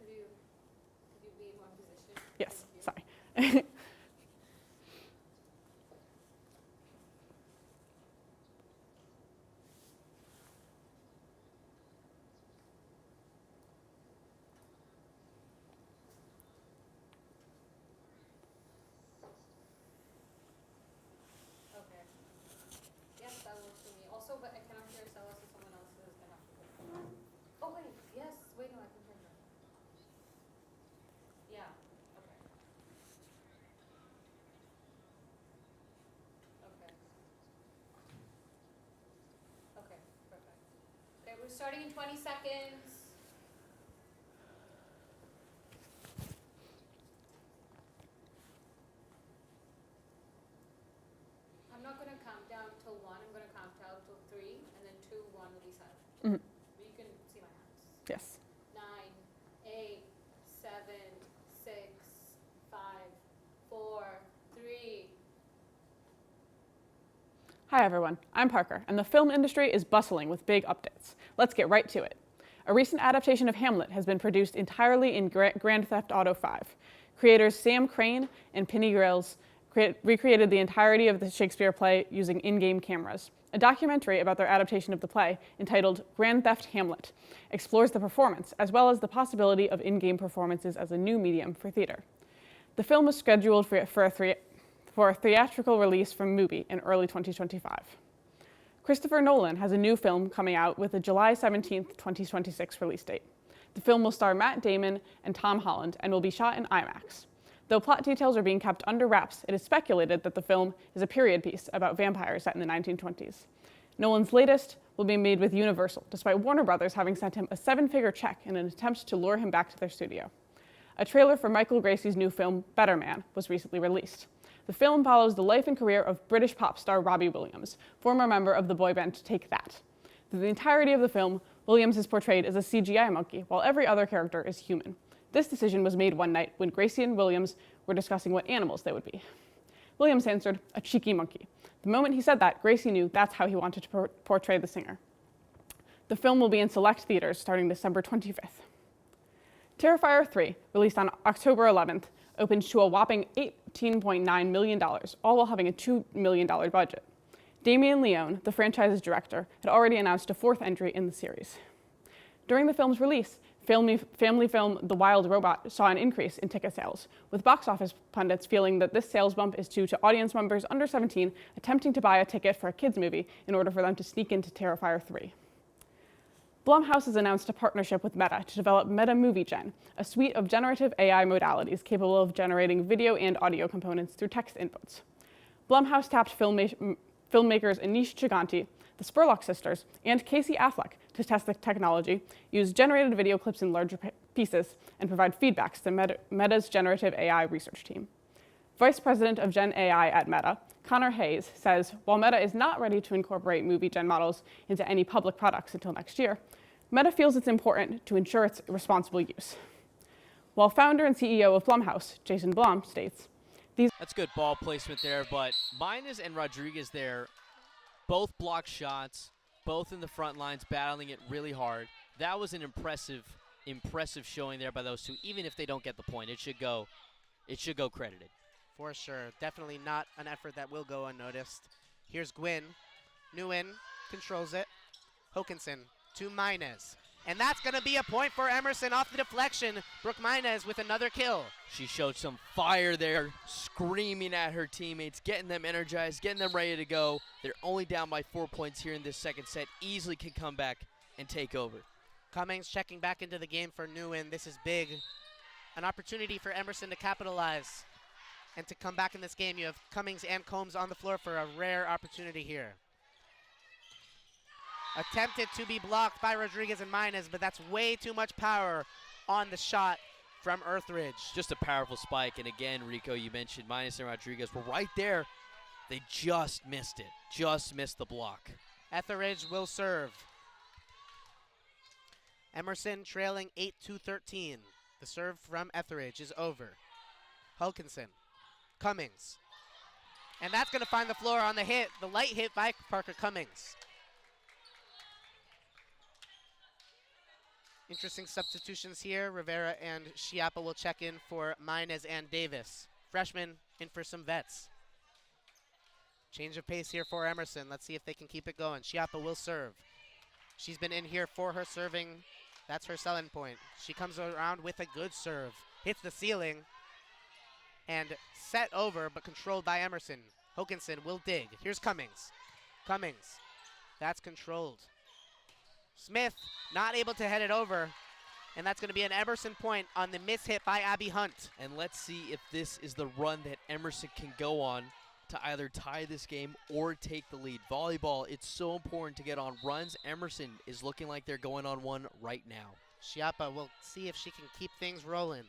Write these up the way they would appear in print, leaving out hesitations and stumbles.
Could you be in one position? Yes, sorry. Okay. Yes, that works for me. Also, but I cannot hear Stella, so someone else is gonna have to go. Oh wait, yes. Wait, no, I can hear her. Yeah. Okay. Okay. Okay. Perfect. Okay, we're starting in 20 seconds. I'm not gonna count down till 1. I'm gonna count down till 3, and then 2, 1 will be silent. Mhm. You can see my hands. Yes. 9, 8, 7, 6, 5, 4, 3. Hi everyone, I'm Parker, and the film industry is bustling with big updates. Let's get right to it. A recent adaptation of Hamlet has been produced entirely in Grand Theft Auto 5. Creators Sam Crane and Penny Grills recreated the entirety of the Shakespeare play using in-game cameras. A documentary about their adaptation of the play, entitled Grand Theft Hamlet, explores the performance as well as the possibility of in-game performances as a new medium for theater. The film is scheduled for a theatrical release from Mubi in early 2025. Christopher Nolan has a new film coming out with a July 17, 2026 release date. The film will star Matt Damon and Tom Holland and will be shot in IMAX. Though plot details are being kept under wraps, it is speculated that the film is a period piece about vampires set in the 1920s. Nolan's latest will be made with Universal, despite Warner Brothers having sent him a 7-figure check in an attempt to lure him back to their studio. A trailer for Michael Gracey's new film, Better Man, was recently released. The film follows the life and career of British pop star Robbie Williams, former member of the boy band Take That. Through the entirety of the film, Williams is portrayed as a CGI monkey, while every other character is human. This decision was made one night when Gracey and Williams were discussing what animals they would be. Williams answered, "A cheeky monkey." The moment he said that, Gracey knew that's how he wanted to portray the singer. The film will be in select theaters starting December 25th. Terrifier 3, released on October 11th, opened to a whopping $18.9 million, all while having a $2 million budget. Damien Leone, the franchise's director, had already announced a 4th entry in the series. During the film's release, family film The Wild Robot saw an increase in ticket sales, with box office pundits feeling that this sales bump is due to audience members under 17 attempting to buy a ticket for a kids' movie in order for them to sneak into Terrifier 3. Blumhouse has announced a partnership with Meta to develop Meta Movie Gen, a suite of generative AI modalities capable of generating video and audio components through text inputs. Blumhouse tapped filmmakers Anish Chaganty, the Spurlock sisters, and Casey Affleck to test the technology, use generated video clips in larger pieces, and provide feedbacks to Meta's generative AI research team. Vice President of Gen AI at Meta, Connor Hayes, says while Meta is not ready to incorporate Movie Gen models into any public products until next year, Meta feels it's important to ensure its responsible use. While founder and CEO of Blumhouse, Jason Blum, states, That's good ball placement there, but Minez and Rodriguez there, both block shots, both in the front lines, battling it really hard. That was an impressive showing there by those two. Even if they don't get the point, it should go credited. For sure. Definitely not an effort that will go unnoticed. Here's Gwynn. Nguyen controls it. Hokanson to Minez. And that's going to be a point for Emerson off the deflection. Brooke Minez with another kill. She showed some fire there, screaming at her teammates, getting them energized, getting them ready to go. They're only down by 4 points here in this second set. Easily can come back and take over. Cummings checking back into the game for Nguyen. This is big. An opportunity for Emerson to capitalize and to come back in this game. You have Cummings and Combs on the floor for a rare opportunity here. Attempted to be blocked by Rodriguez and Minez, but that's way too much power on the shot from Earthridge. Just a powerful spike, and again, Rico, you mentioned Minez and Rodriguez were right there. They just missed it, just missed the block. Etheridge will serve. Emerson trailing 8-13. The serve from Etheridge is over. Hulkinson, Cummings. And that's going to find the floor on the hit, the light hit by Parker Cummings. Interesting substitutions here. Rivera and Chiappa will check in for Mines and Davis. Freshmen in for some vets. Change of pace here for Emerson. Let's see if they can keep it going. Chiappa will serve. She's been in here for her serving. That's her selling point. She comes around with a good serve. Hits the ceiling. And set over, but controlled by Emerson. Hokinson will dig. Here's Cummings. Cummings. That's controlled. Smith not able to head it over. And that's going to be an Emerson point on the miss hit by Abby Hunt. And let's see if this is the run that Emerson can go on to either tie this game or take the lead. Volleyball, it's so important to get on runs. Emerson is looking like they're going on one right now. Chiappa will see if she can keep things rolling.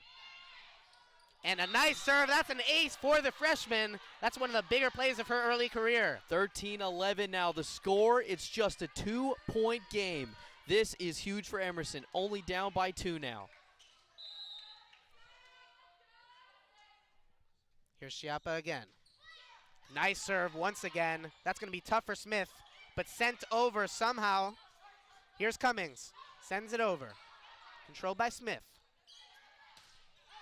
And a nice serve. That's an ace for the freshman. That's one of the bigger plays of her early career. 13-11 now the score. It's just a 2-point game. This is huge for Emerson. Only down by 2 now. Here's Chiappa again. Nice serve once again. That's going to be tough for Smith, but sent over somehow. Here's Cummings. Sends it over. Controlled by Smith.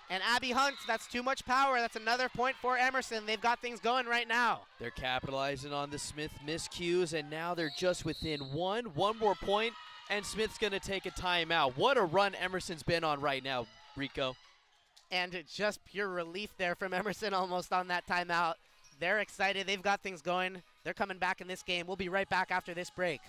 And Abby Hunt, that's too much power. That's another point for Emerson. They've got things going right now. They're capitalizing on the Smith miscues, and now they're just within one. One more point, and Smith's going to take a timeout. What a run Emerson's been on right now, Rico. And just pure relief there from Emerson almost on that timeout. They're excited. They've got things going. They're coming back in this game. We'll be right back after this break.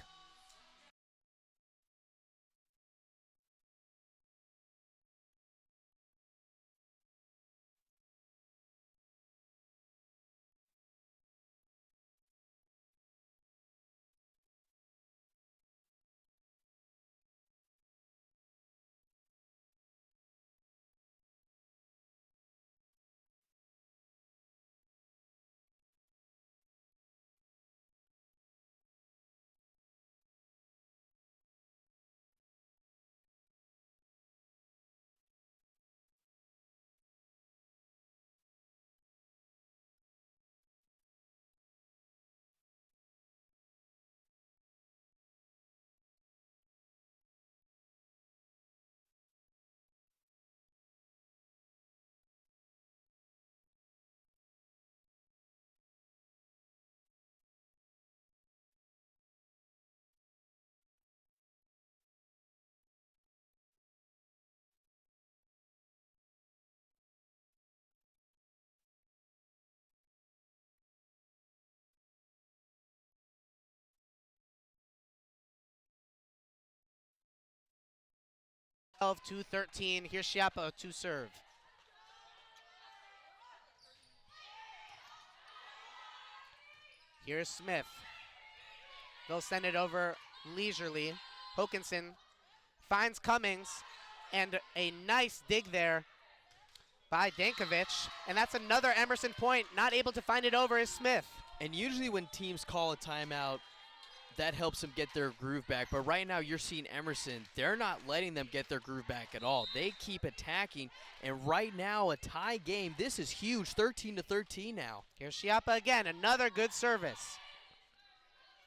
Of 2-13. Here's Chiappa to serve. Here's Smith. They'll send it over leisurely. Hokinson finds Cummings, and a nice dig there by Dankovic. And that's another Emerson point. Not able to find it over is Smith. And usually when teams call a timeout, that helps them get their groove back. But right now you're seeing Emerson, they're not letting them get their groove back at all. They keep attacking, and right now a tie game. This is huge, 13-13 now. Here's Chiappa again, another good service.